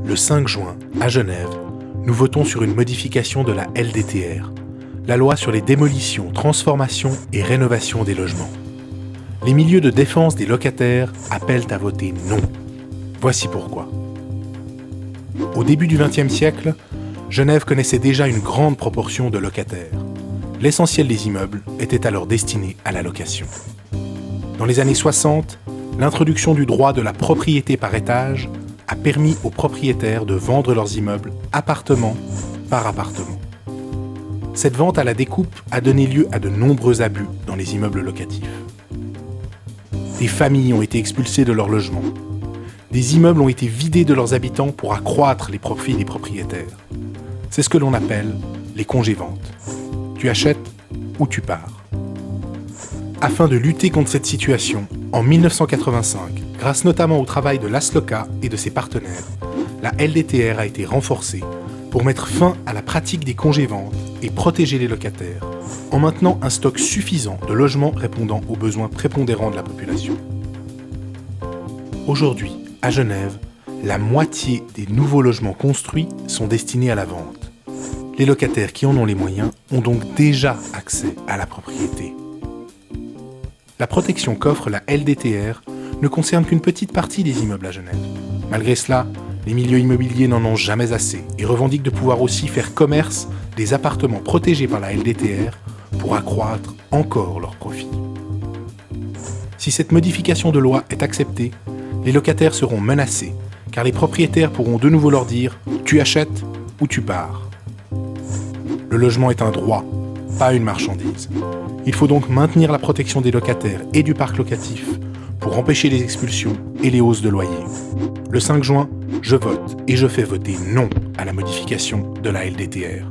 Le 5 juin, à Genève, nous votons sur une modification de la LDTR, la loi sur les démolitions, transformations et rénovations des logements. Les milieux de défense des locataires appellent à voter non. Voici pourquoi. Au début du XXe siècle, Genève connaissait déjà une grande proportion de locataires. L'essentiel des immeubles était alors destiné à la location. Dans les années 60, l'introduction du droit de la propriété par étage a permis aux propriétaires de vendre leurs immeubles appartement par appartement. Cette vente à la découpe a donné lieu à de nombreux abus dans les immeubles locatifs. Des familles ont été expulsées de leurs logements. Des immeubles ont été vidés de leurs habitants pour accroître les profits des propriétaires. C'est ce que l'on appelle les congés-ventes. Tu achètes ou tu pars. Afin de lutter contre cette situation, en 1985, grâce notamment au travail de l'ASLOCA et de ses partenaires, la LDTR a été renforcée pour mettre fin à la pratique des congés-ventes et protéger les locataires, en maintenant un stock suffisant de logements répondant aux besoins prépondérants de la population. Aujourd'hui, à Genève, la moitié des nouveaux logements construits sont destinés à la vente. Les locataires qui en ont les moyens ont donc déjà accès à la propriété. La protection qu'offre la LDTR ne concerne qu'une petite partie des immeubles à Genève. Malgré cela, les milieux immobiliers n'en ont jamais assez et revendiquent de pouvoir aussi faire commerce des appartements protégés par la LDTR pour accroître encore leurs profits. Si cette modification de loi est acceptée, les locataires seront menacés car les propriétaires pourront de nouveau leur dire « tu achètes ou tu pars ». Le logement est un droit, pas une marchandise. Il faut donc maintenir la protection des locataires et du parc locatif pour empêcher les expulsions et les hausses de loyers. Le 5 juin, je vote et je fais voter non à la modification de la LDTR.